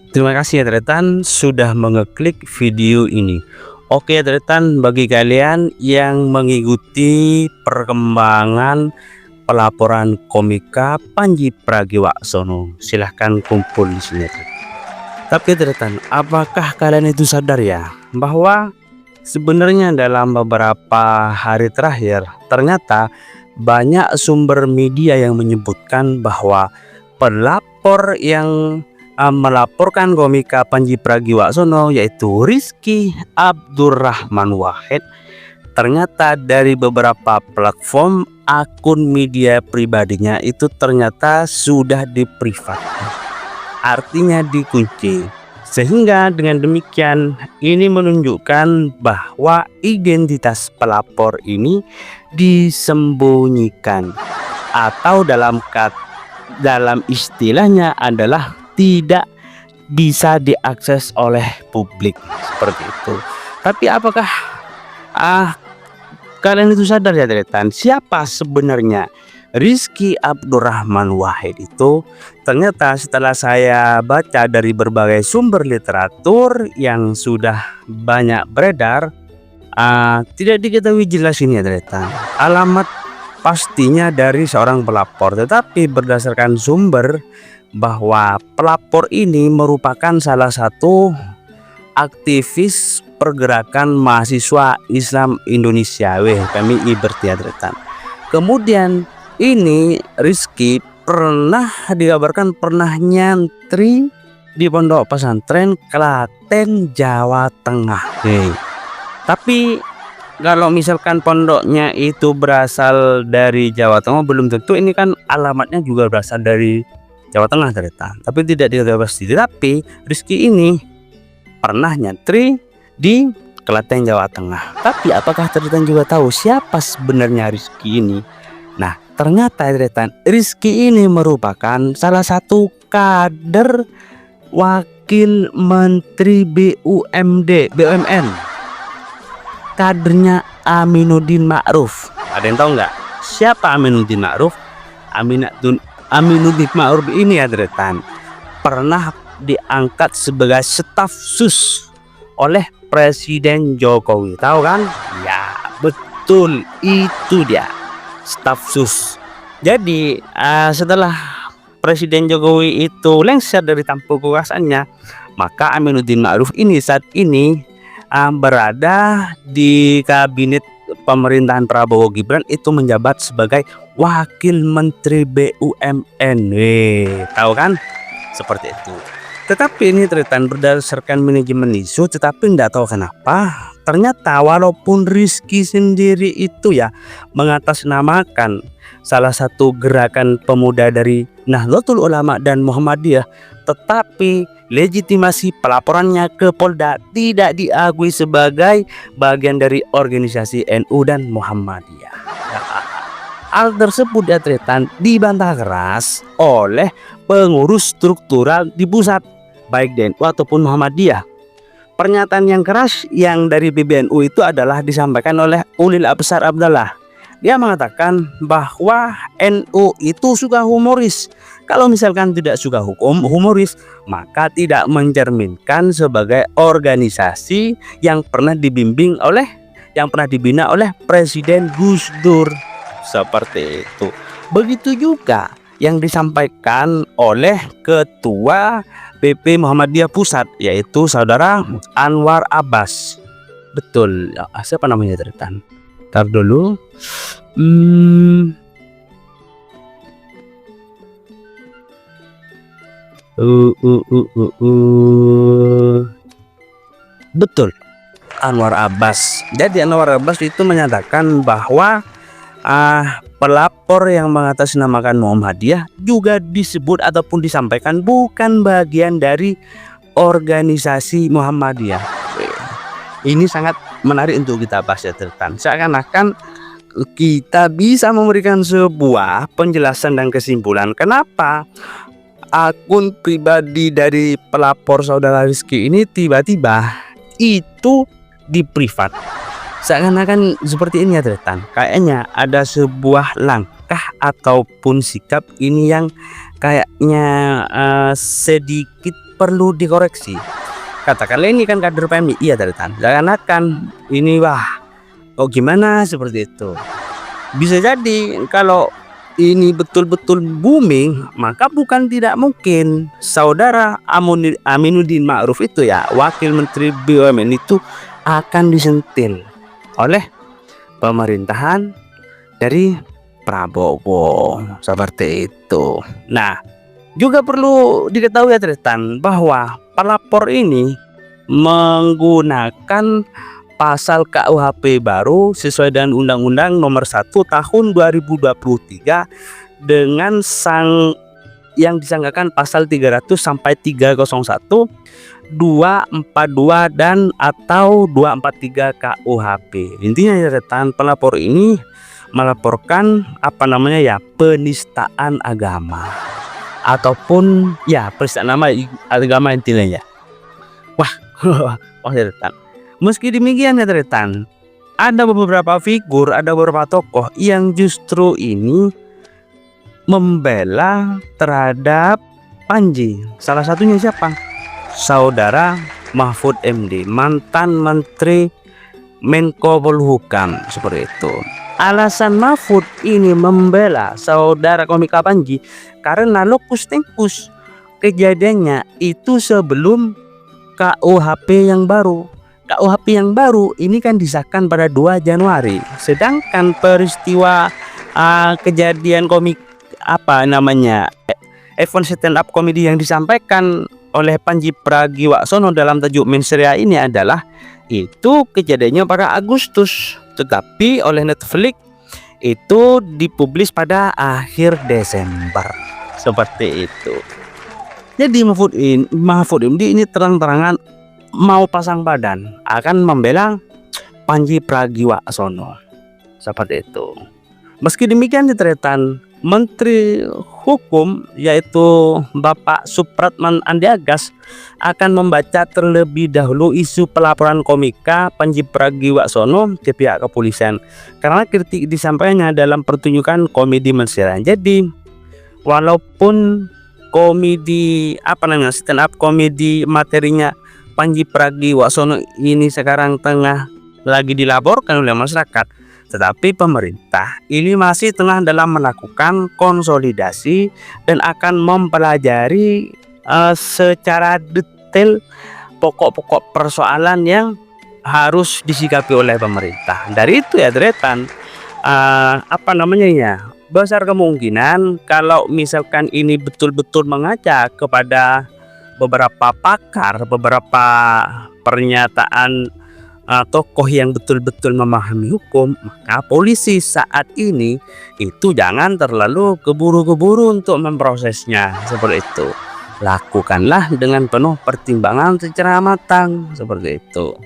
Terima kasih ya Tretan sudah mengeklik video ini. Oke ya Tretan, bagi kalian yang mengikuti perkembangan pelaporan komika Panji Pragiwaksono, silahkan kumpul di sini ya, Tretan. Tapi Tretan, apakah kalian itu sadar ya bahwa sebenarnya dalam beberapa hari terakhir ternyata banyak sumber media yang menyebutkan bahwa pelapor yang melaporkan komika Panji Pragiwaksono yaitu Rizky Abdurrahman Wahid ternyata dari beberapa platform akun media pribadinya itu ternyata sudah diprivat, artinya dikunci, sehingga dengan demikian ini menunjukkan bahwa identitas pelapor ini disembunyikan atau dalam istilahnya adalah tidak bisa diakses oleh publik, seperti itu. Tapi apakah kalian itu sadar ya Tretan, siapa sebenarnya Rizky Abdurrahman Wahid itu? Ternyata setelah saya baca dari berbagai sumber literatur yang sudah banyak beredar, tidak diketahui jelas ini ya Tretan alamat pastinya dari seorang pelapor, tetapi berdasarkan sumber bahwa pelapor ini merupakan salah satu aktivis pergerakan mahasiswa Islam Indonesia PMI berarti ya Tretan. Kemudian ini Rizky pernah dikabarkan pernah nyantri di pondok pesantren Klaten, Jawa Tengah. Tapi kalau misalkan pondoknya itu berasal dari Jawa Tengah, belum tentu ini kan alamatnya juga berasal dari Jawa Tengah Tretan, tapi tidak diketahui pasti. Tapi Rizky ini pernah nyantri di Klaten, Jawa Tengah. Tapi apakah Tretan juga tahu siapa sebenarnya Rizky ini? Nah, ternyata Tretan, Rizky ini merupakan salah satu kader wakil menteri BUMN, kadernya Aminuddin Ma'ruf. Ada yang tahu nggak siapa Aminuddin Ma'ruf? Aminuddin Ma'ruf ini ya Tretan pernah diangkat sebagai staf sus oleh Presiden Jokowi, tahu kan? Ya betul, itu dia staf sus. Jadi setelah Presiden Jokowi itu lengser dari tampuk kekuasaannya, maka Aminuddin Ma'ruf ini saat ini berada di kabinet pemerintahan Prabowo Gibran, itu menjabat sebagai wakil menteri BUMN. Tahu kan? Seperti itu. Tetapi ini Tretan berdasarkan manajemen isu, tetapi tidak tahu kenapa ternyata walaupun Rizky sendiri itu ya mengatasnamakan salah satu gerakan pemuda dari Nahdlatul Ulama dan Muhammadiyah, tetapi legitimasi pelaporannya ke Polda tidak diakui sebagai bagian dari organisasi NU dan Muhammadiyah. Hal tersebut ya Tretan dibantah keras oleh pengurus struktural di pusat baik NU ataupun Muhammadiyah. Pernyataan yang keras yang dari PBNU itu adalah disampaikan oleh Ulil Absar Abdallah. Dia mengatakan bahwa NU itu suka humoris. Kalau misalkan tidak suka humoris, maka tidak mencerminkan sebagai organisasi yang pernah dibina oleh Presiden Gus Dur. Seperti itu. Begitu juga yang disampaikan oleh Ketua PP Muhammadiyah Pusat, yaitu Saudara Anwar Abbas. Betul, siapa namanya Tretan? Ntar dulu. Betul, Anwar Abbas. Jadi Anwar Abbas itu menyatakan bahwa pelapor yang mengatasnamakan Muhammadiyah juga disebut ataupun disampaikan bukan bagian dari organisasi Muhammadiyah. Ini sangat menarik untuk kita bahas ya Tretan. Seakan-akan kita bisa memberikan sebuah penjelasan dan kesimpulan kenapa akun pribadi dari pelapor saudara Rizky ini tiba-tiba itu diprivat. Seakan-akan seperti ini ya Tretan. Kayaknya ada sebuah langkah ataupun sikap ini yang kayaknya sedikit perlu dikoreksi. Katakanlah ini kan kader PMI, iya Tretan. Seakan-akan ini wah, kok gimana seperti itu. Bisa jadi kalau ini betul-betul booming, maka bukan tidak mungkin saudara Aminuddin Ma'ruf itu ya, wakil menteri BUMN itu akan disentil oleh pemerintahan dari Prabowo seperti itu. Nah, juga perlu diketahui ya Tristan, bahwa pelapor ini menggunakan pasal KUHP baru sesuai dengan Undang-Undang Nomor 1 Tahun 2023 dengan yang disangkakan pasal 300 sampai 301, 242 dan atau 243 KUHP. Intinya ya Tristan, pelapor ini melaporkan penistaan agama ataupun ya penistaan agama intinya ya. Wah, Tretan. Meski demikian ya Tretan, ada beberapa figur, ada beberapa tokoh yang justru ini membela terhadap Panji. Salah satunya siapa? Saudara Mahfud MD, mantan Menteri Menko Polhukam seperti itu. Alasan Mahfud ini membela saudara komika Panji karena lokus tempus kejadiannya itu sebelum KUHP yang baru. KUHP yang baru ini kan disahkan pada 2 Januari. Sedangkan peristiwa kejadian komik event stand up comedy yang disampaikan oleh Panji Pragiwaksono dalam tajuk Mensria ini adalah itu kejadiannya pada Agustus, tetapi oleh Netflix itu dipublis pada akhir Desember seperti itu. Jadi Mahfud MD ini terang-terangan mau pasang badan akan membela Panji Pragiwaksono seperti itu. Meski demikian Tretan, Menteri Hukum yaitu Bapak Supratman Andi Agas akan membaca terlebih dahulu isu pelaporan komika Panji Pragiwaksono ke pihak kepolisian karena kritik disampaikannya dalam pertunjukan komedi Mensera. Jadi walaupun komedi stand up komedi materinya Panji Pragiwaksono ini sekarang tengah lagi dilaporkan oleh masyarakat, tetapi pemerintah ini masih tengah dalam melakukan konsolidasi dan akan mempelajari secara detail pokok-pokok persoalan yang harus disikapi oleh pemerintah. Dari itu ya Tretan, besar kemungkinan kalau misalkan ini betul-betul mengajak kepada beberapa pakar, beberapa pernyataan tokoh yang betul-betul memahami hukum, maka polisi saat ini itu jangan terlalu keburu-keburu untuk memprosesnya seperti itu. Lakukanlah dengan penuh pertimbangan secara matang seperti itu.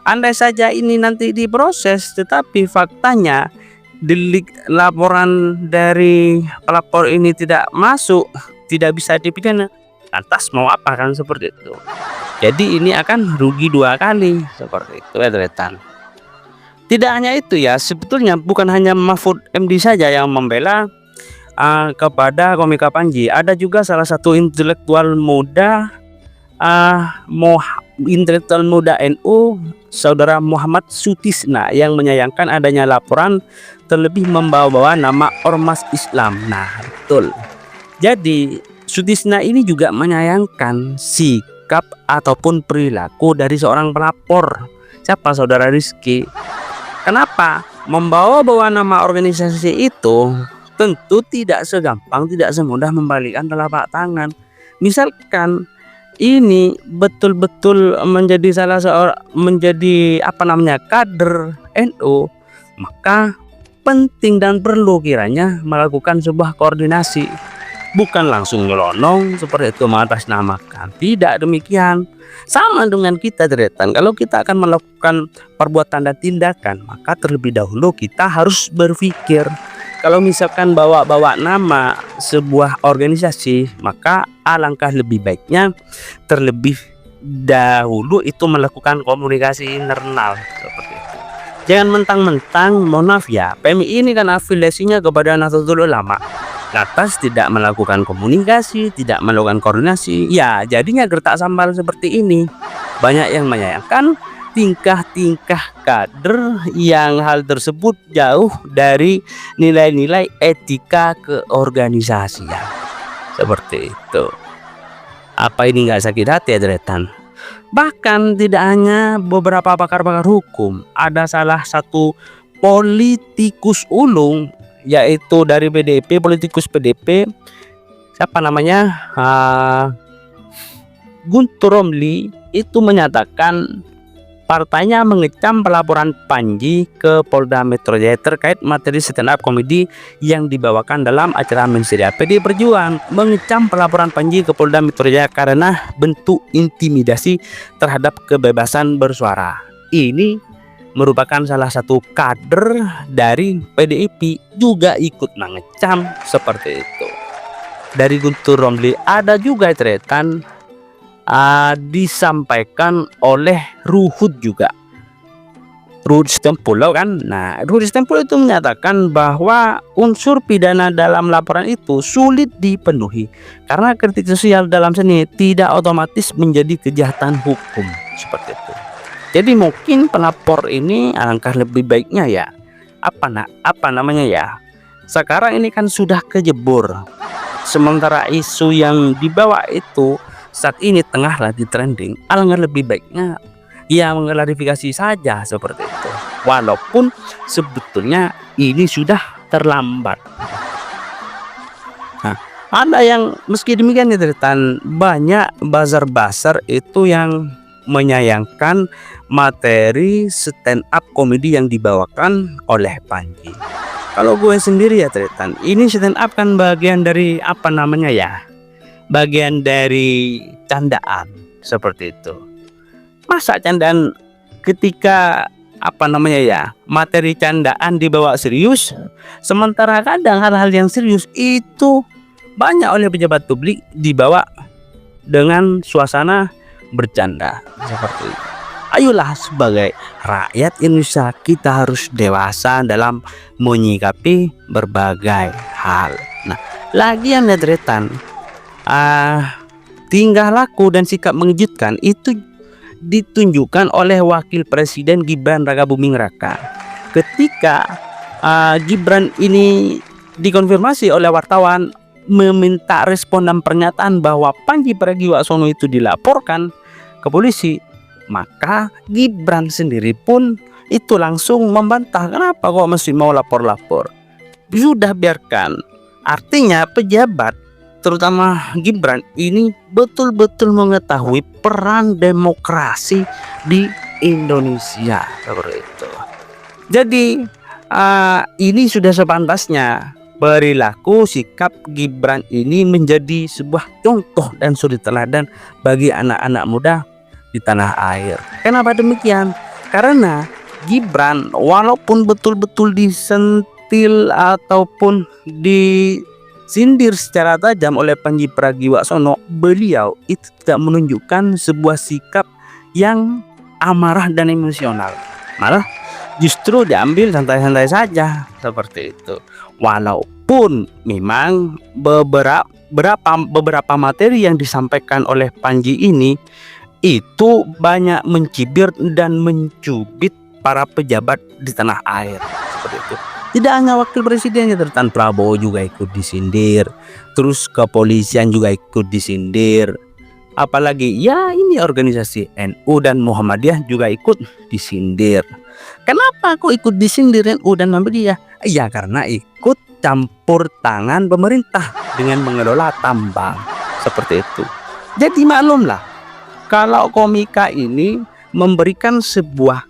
Andai saja ini nanti diproses, tetapi faktanya laporan dari pelapor ini tidak masuk, tidak bisa dipidana, lantas mau apa kan seperti itu. Jadi ini akan rugi 2 kali seperti itu ya Tretan. Tidak hanya itu ya, sebetulnya bukan hanya Mahfud MD saja yang membela kepada komika Panji. Ada juga salah satu intelektual muda NU, saudara Muhammad Sutisna, yang menyayangkan adanya laporan terlebih membawa-bawa nama ormas Islam. Nah betul. Jadi Sutisna ini juga menyayangkan sikap ataupun perilaku dari seorang pelapor. Siapa? Saudara Rizky. Kenapa? Membawa-bawa nama organisasi itu tentu tidak segampang, tidak semudah membalikkan telapak tangan. Misalkan ini betul-betul menjadi kader NU, maka penting dan perlu kiranya melakukan sebuah koordinasi. Bukan langsung nyelonong seperti itu mengatasnamakan. Tidak demikian. Sama dengan kita Tretan, kalau kita akan melakukan perbuatan dan tindakan, maka terlebih dahulu kita harus berpikir. Kalau misalkan bawa-bawa nama sebuah organisasi, maka alangkah lebih baiknya terlebih dahulu itu melakukan komunikasi internal seperti itu. Jangan mentang-mentang, mohon maaf ya, PMI ini kan afiliasinya kepada Nahdlatul Ulama. lantas tidak melakukan komunikasi, tidak melakukan koordinasi, ya jadinya gertak sambal seperti ini. Banyak yang menyayangkan tingkah-tingkah kader yang hal tersebut jauh dari nilai-nilai etika keorganisasian. Seperti itu. Apa ini nggak sakit hati ya Dretan? Bahkan tidak hanya beberapa pakar-pakar hukum, ada salah satu politikus ulung yaitu dari PDIP, politikus PDIP, siapa namanya, Guntur Romli, itu menyatakan partainya mengecam pelaporan Panji ke Polda Metro Jaya terkait materi stand up komedi yang dibawakan dalam acara Menseria. PD Perjuangan mengecam pelaporan Panji ke Polda Metro Jaya karena bentuk intimidasi terhadap kebebasan bersuara. Ini merupakan salah satu kader dari PDIP juga ikut mengecam seperti itu. Dari Guntur Romli ada juga ceretan disampaikan oleh Ruhut juga, Ruhut Sitompul kan. Nah, Ruhut Sitompul itu menyatakan bahwa unsur pidana dalam laporan itu sulit dipenuhi karena kritik sosial dalam seni tidak otomatis menjadi kejahatan hukum seperti itu. Jadi mungkin pelapor ini alangkah lebih baiknya ya apa namanya ya, sekarang ini kan sudah kejebur, sementara isu yang dibawa itu saat ini tengah lagi trending, alangkah lebih baiknya ya mengklarifikasi saja seperti itu, walaupun sebetulnya ini sudah terlambat. Nah, ada yang meski demikian ya Tretan, banyak buzzer-buzzer itu yang menyayangkan materi stand up komedi yang dibawakan oleh Panji. Kalau gue sendiri ya Tretan, ini stand up kan bagian dari apa namanya ya, bagian dari candaan seperti itu. Masa candaan ketika apa namanya ya, materi candaan dibawa serius, sementara kadang hal-hal yang serius itu banyak oleh pejabat publik dibawa dengan suasana bercanda seperti itu. Ayolah sebagai rakyat Indonesia kita harus dewasa dalam menyikapi berbagai hal. Nah, lagi yang Tretan, tingkah laku dan sikap mengejutkan itu ditunjukkan oleh Wakil Presiden Gibran Rakabuming Raka ketika Gibran ini dikonfirmasi oleh wartawan meminta respon dan pernyataan bahwa Panji Pragiwaksono itu dilaporkan ke polisi, maka Gibran sendiri pun itu langsung membantah, kenapa kok masih mau lapor-lapor, sudah biarkan. Artinya pejabat terutama Gibran ini betul-betul mengetahui peran demokrasi di Indonesia seperti itu. Jadi ini sudah sepantasnya perilaku sikap Gibran ini menjadi sebuah contoh dan suri teladan bagi anak-anak muda di tanah air. Kenapa demikian? Karena Gibran walaupun betul-betul disentil ataupun disindir secara tajam oleh Panji Pragiwaksono, beliau itu tidak menunjukkan sebuah sikap yang amarah dan emosional, malah justru diambil santai-santai saja seperti itu. Walaupun memang beberapa materi yang disampaikan oleh Panji ini itu banyak mencibir dan mencubit para pejabat di tanah air seperti itu. Tidak hanya wakil presidennya, Tan Prabowo juga ikut disindir, terus kepolisian juga ikut disindir, apalagi ya ini organisasi NU dan Muhammadiyah juga ikut disindir. Kenapa kok ikut disindir NU dan Muhammadiyah? Ya karena ikut campur tangan pemerintah dengan mengelola tambang seperti itu. Jadi maklumlah kalau komika ini memberikan sebuah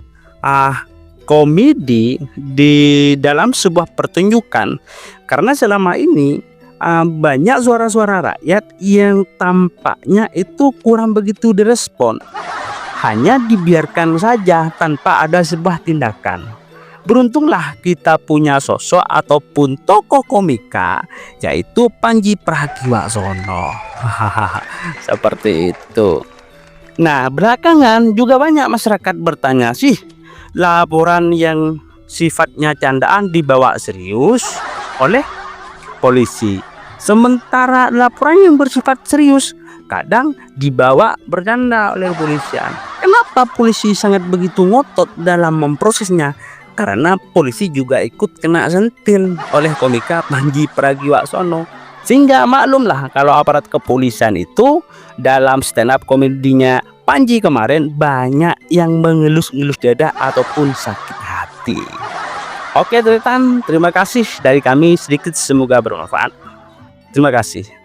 komedi di dalam sebuah pertunjukan, karena selama ini banyak suara-suara rakyat yang tampaknya itu kurang begitu direspon, hanya dibiarkan saja tanpa ada sebuah tindakan. Beruntunglah kita punya sosok ataupun tokoh komika yaitu Panji Pragiwaksono. Seperti itu. Nah, belakangan juga banyak masyarakat bertanya, sih laporan yang sifatnya candaan dibawa serius oleh polisi. Sementara laporan yang bersifat serius kadang dibawa bercanda oleh kepolisian. Kenapa polisi sangat begitu ngotot dalam memprosesnya? Karena polisi juga ikut kena sentil oleh komika Panji Pragiwaksono. Sehingga maklumlah kalau aparat kepolisian itu dalam stand up komedinya Panji kemarin banyak yang mengelus-ngelus dada ataupun sakit hati. Oke Tretan, terima kasih dari kami sedikit, semoga bermanfaat. Terima kasih.